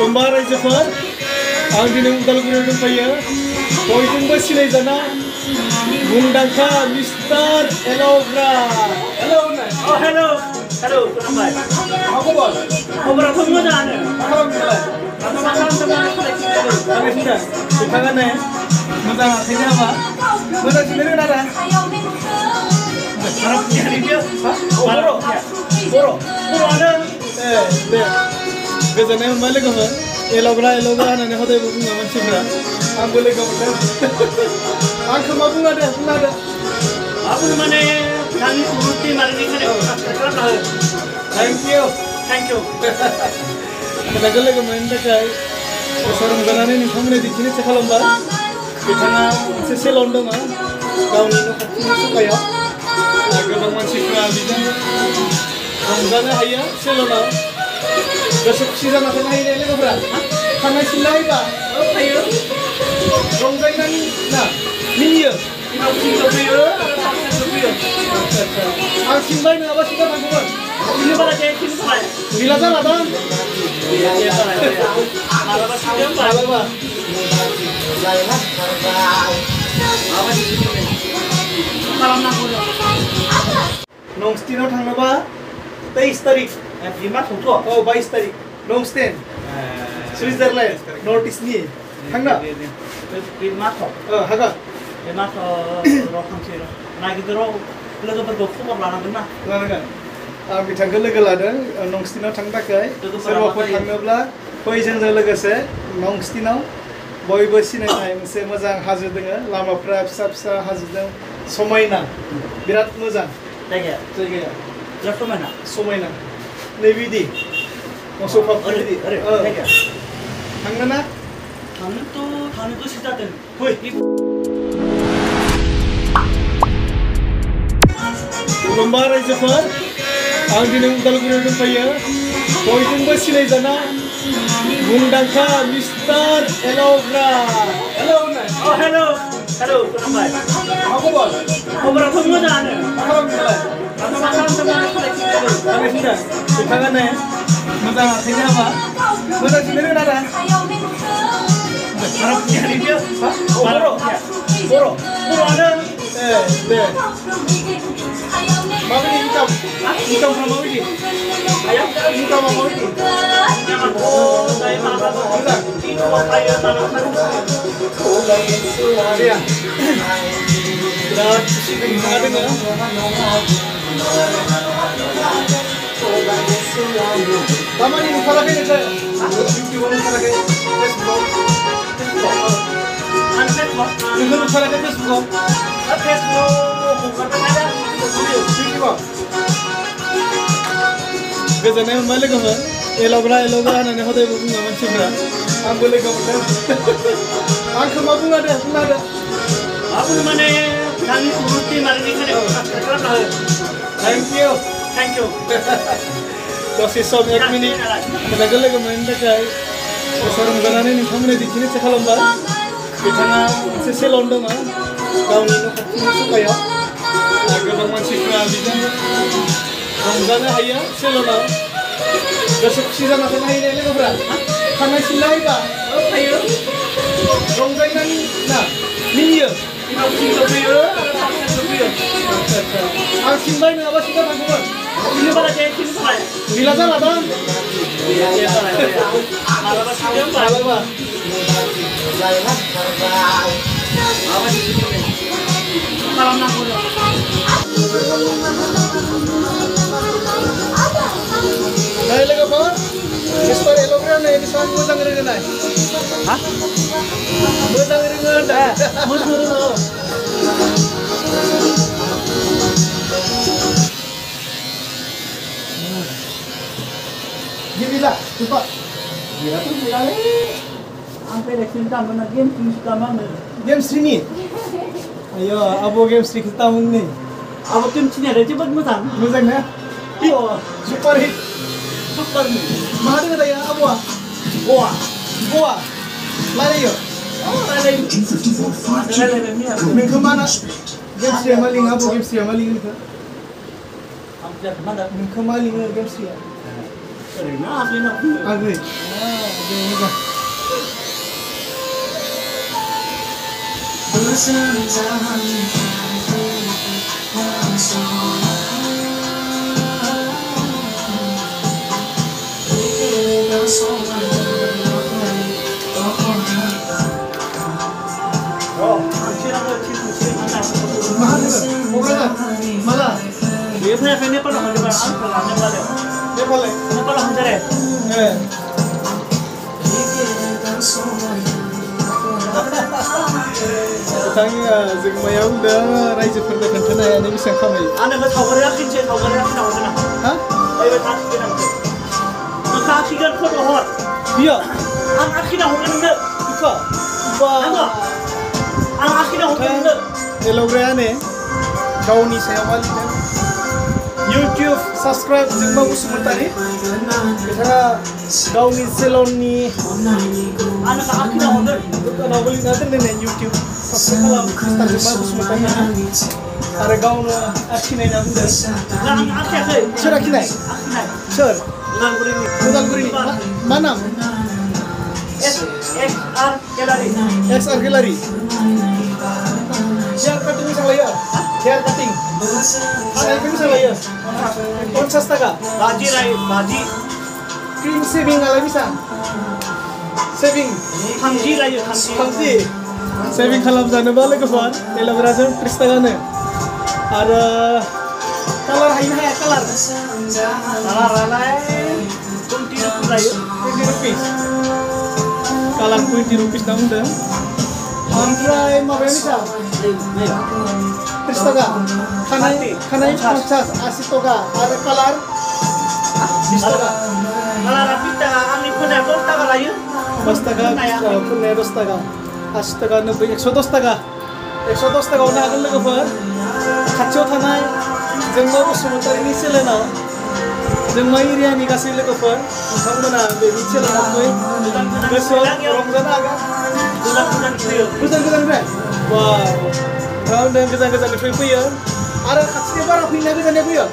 खुलुमबाय रायजोफोर आं दिनै उदालगुरियाव दंफैयो बयजोंबो सिनायजाना मुंदांखा मिस्टार एल'ग्रा हेलौ हेलौ खुलुमबाय मा खबर खबराथ' मोजाङानो मा खालामदोंलाय मा खालामदों बिथाङानो मोजां आखाइनि हाबा मोजां सिननो रोङा दा बर'आनो दे गोजोननाय मोनबाय लोगोफोर एल'ग्रा होननानै हदायबो बुङो मानसिफ्रा आंबो लोगो मोनदों आंखौ मा बुङा दे बुंना होदो आबो माने नोंनि सुबुरुथि माने खालामना हो थेंक इउ खोथाखौ लोगो मोननो थाखाय गोसो रंजानानै नोंथांमोननो दिन्थिनो इच्ছা खालामबाय बिथाङा मोनसे सेलुन दङ गावनि न' खाथिनि सखायाव गोबां मानसिफ्रा बिजों रंजानो हायो सेलुनाव गोसो खुसि जाना थानो हायो ने लोगोफोरा थांनाय सिनना होयोबा फैयो रंजायनानै ना मिनियो आं सिनबाय नङाबा सिनना थांगौमोन गैला जाला दं मालाबा नंस्टिनाव थांनोबा 23 तारिख औ 22 तारिख नंस्टेन सुइजारलेण्ड नर्थ इस्टनि थांना हागोन नागिरदों लोगोफोरखौ खबर लानांगोन ना लानांगोन आं बिथांखौ लोगो लादों नंस्टिनाव थांनो थाखाय सोरबाफोर थांनोब्ला फै जोंजों लोगोसे नंस्टिनाव बयबो सिनायनाय मोनसे मोजां हाजो दोङो लामाफ्रा फिसा फिसा हाजोजों समायना बिराद मोजां जायगाया बिराद समायना नैबिदि मोसौ फाफ्रि थांनो ना थांनो गोसो जादों फै खुलुमबाय रायजोफोर आं दिनै उदालगुरियाव दंफैयो बयजोंबो सिनायजाना मुंदांखा मिस्टार एल'ग्रा हेलौ खुलुमबाय मा खबर खबराथ' मोजाङानो मा खालामदोंलाय बिथाङानो मोजां आखाइनि हाबा मोजां सिननो रोङा दा बर'आनो दे माबायदि इनकामफ्रा माबायदि इनकामा माबायदि बिराद खुसि बिथाङा दोङो दामानि नुथाराखै नोंसोर इउटिउबाव नुथाराखै फेसबुकाव नोंखौ नुथाराखै फेसबुकाव गोजोननाय मोनबाय लोगोफोर एल'ग्रा होननानै हदायबो बुङो मानसिफ्रा आंबो लोगो मोनदों आंखौ मा बुङा दे बुंना होदो आबो माने नोंनि सुबुरुथि माने खालामना हो थेंक इउ दसे सम 1 मिनिट खोथाखौ लोगो मोननो थाखाय गोसो रंजानानै नोंथांमोननो दिन्थिनो इच्ছা खालामबाय बिथाङा मोनसे सेलुन दङ गावनि न' खाथिनि सखायाव गोबां मानसिफ्रा बिजों रंजानो हायो सेलुनाव गोसो खुसि जाना थानो हायो ने लोगोफोरा थांनाय सिनना होयोबा फैयो रंजायनानै ना मिनियो आं सिनबाय नङाबा सिनना थांगौमोन गैला जाला दं मालाबा Nah, logofoon, Mister Elogra na beseban moजां रोङो नाय मोजां रोङो दा मोजां रोङो Gila, cepat. Gila tuh gila le. Sampai dah cinta mana game cinta mana? Game sini. Ayo, abo game sini kita nih. Abo tim sini ada cepat moजां. Moजां ya? Iya, super hit. super nih. Mana ada ya abo? Goa. Mana yo? Oh, ada ini. Ada ni. Mereka mana? Game sini maling abo game sini maling itu. Ambil mana? Mereka maling game sini. Sorry, na, ambil na. Agak. Mana? Dia punya Nepal loh, Nepal loh, Tanya, jeng mayau dah raja pernah kentena ya, ni bisa kami. Anda nggak tahu berapa kinci, tahu berapa tahu mana? Hah? Ayo tak kita nanti. Maka akhirnya kau dohor. Iya. Ang akhirnya hujan enggak? Ika. Wah. Ang akhirnya hujan enggak? Elograne, kau ni saya wali kan. YouTube subscribe jeng mau sementara. Kita kau ni salon ni. Anda ke akhirnya hujan? Kalau boleh nanti nih YouTube subscribe kalau kita jeng mau sementara. Ada kau ni akhirnya nanti. Ang akhirnya. Sure akhirnya. Akhirnya. Sure. Bukan Guri. Mana? XR Gallery. XR Gallery. Hair cutting misalnya ya. Hair cutting. Ada itu misalnya ya. Konses taga. Baji rai, baji. Cream shaving ala bisa. Shaving. Kamji rai, kamji. Kamji. Shaving kalam jana balik kawan. Elaborasi tristaga ne. Ada color hain hai color. Salah rai. 20 rai. 20 rupees. Color 20 rupees dah unda. Andrai mau bisa. Tristaga. Kanai 50 toga. Ada color. Tristaga. Kalau rapita, kami pun ada taga rai. Bastaga, pun nerostaga. 80 taga, 90, 110 taga. 110 taga una akan legapan. Kacau tanai. Jengmau sementara ini selena. Jengmai irian ni kasih legapan. Samana baby selena koi. Besok Ramadan agak. Bulan-bulan itu. Bulan ber. Wow. Kau dan kesan-kesan itu ya. Ada kasih berapa pindah kesan itu ya?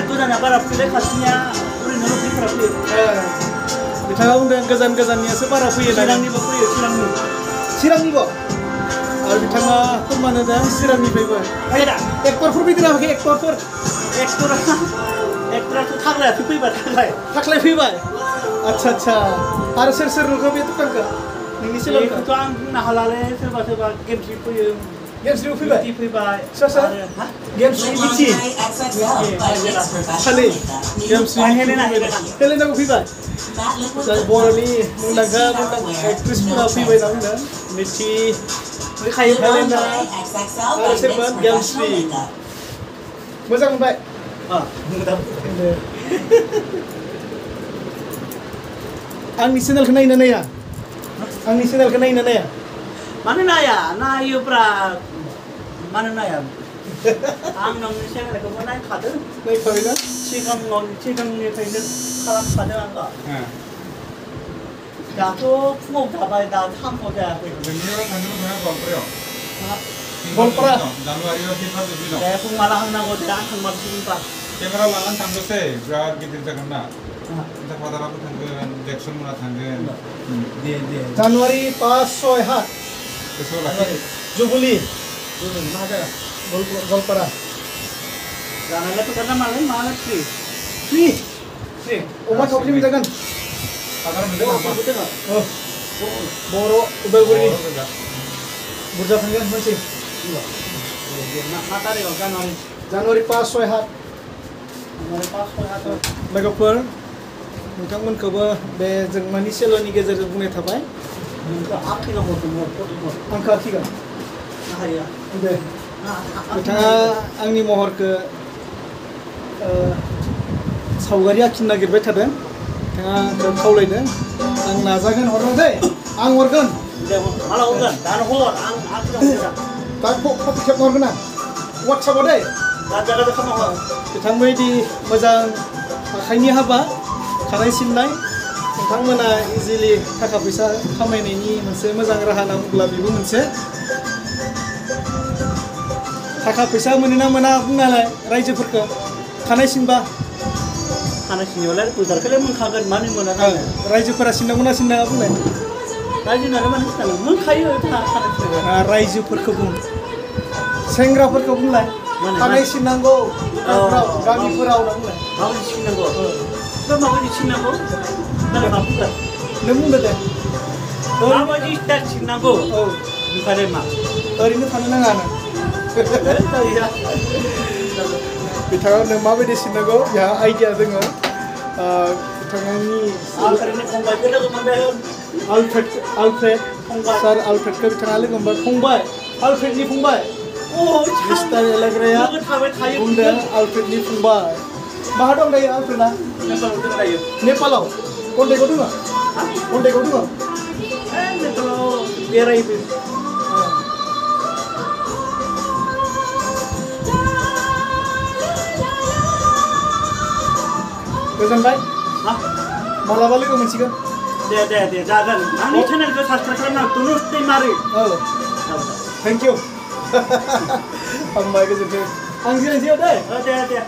Itu dah nak berapa pilih khasnya. Urin nol pilih berapa? Kau dan kesan-kesannya seberapa ya? Silang ni bapak ya, silang ni. Sirang ni kok. Ada bitanga mana dah sirang ni baik. Ayo dah. Ekor per bidra pakai ekor per. Ekstra tu thak lah, pipi bat thak lah. Taklah pipi. अच्छा अरे सर रुको भी तो कर नहीं से Itu tu ang nahalale serba game sih punya. Games रू पिबा Pipi bat. सर games रू इची खाली गेम्स रू Hele na hele na. हेले ना पिबा सर बोरनी मुंडा एक्ट्रेस पुरा पिबा ना मिठी खाइ हेले ना अरे serba गेम्स रू मोजां मोनबाय Mudah. आंनि चेनेलखौ नायनो नाया आंनि चेनेलखौ नायनो नाया Mana naya? Na iyo pra. Mana naya? Ang nong siya na ko na khadu. नायखाबाय ना Sikam ni pwede kalam khadu ang ka. Dato mo dabay da tham mo da. Benggila tanggal berapa Golprio? Golpra. Januari atau Februari? Kaya kung malahang na ko da ang magsimpa. Kamera lawan tanggal se, berat gitu jangan nak. Kita pada apa tanggal Jackson mana tanggal? Januari 5-6 Besok lagi. Jubuli Mahada. Golpara Jangan lepas karena malah free. free umat hoki misalkan Agar menjadi apa? oh boro ubay-ubay burja tanggal masih Mata rin kan ang Januari 5-6 maripas ko ato. लोगोफोर नोंथांमोनखौबो बे जों मानि सेल'नि गेजेरजों बुंनाय थाबाय Akin ako mo. आंखौ आखिगोन Nahaya. दे बिथाङा आंनि महरखौ सावगारि आखिनो नागिरबाय थादों बिथाङा आंखौ खावलायदों आं नाजागोन हरनो दै आं हरगोन Malah ugan, dan hulot ang akin ako. दा कपि खेबना हरगोन आं वाट्सएपआव दै Jaga sama ho. बिथांबायदि मोजां आखाइनि हाबा खानाय सिननाय नोंथांमोना इजिलि थाखा फैसा खामायनायनि मोनसे मोजां राहा होनना बुंब्ला बेबो मोनसे थाखा फैसा मोनो ना मोना बुंनालाय रायजोफोरखौ खानाय सिनबा खाना सिनोलाय उदारखौलाय मोनखागोन मानो मोना जानो रायजोफोरा सिननांगौना सिननाङा बुंलाय रायजोनालाय मानो सिनाङो मोनखायो खाना सिनोलाय रायजोफोरखौ बुं सेंग्राफोरखौ बुंलाय खानाय सिननांगौ गामिफोराव ना बुंलाय माबायदि सिननांगौ माबायदि सिननांगौ नों मा बुंगोन नों बुंदो दे माबायदि स्टाइल सिननांगौ औ ओमफ्राय मा ओरैनो थानो नाङा नों बिथाङा नों माबायदि सिननांगौ बेहा आइडिया दोङो बिथांनि आलफ्रेडनि फंबायखौ लोगो मोनबाय आलफ्रेड सार आलफ्रेडखौ बिथाङा लोगो मोनबाय फंबाय आलफ्रेडनि फंबाय मिस्टार एलेग्राया बुंदों आलफ्रेडनि फंबाय माहा दं दायो आलफ्रेडा नेपालाव दं दायो नेपालाव कन्टेक्टआव दङ कन्टेक्टआव दङ नेपालाव बेरायबो गोजोनबाय मालाबा लोगो मोनसिगोन दे जागोन आंनि चेनेलखौ साबसक्राइब खालामना तुनुस दैमारि औ थेंक इउ हामबाय गोजोन्थों आं जिरायनोसै दे दे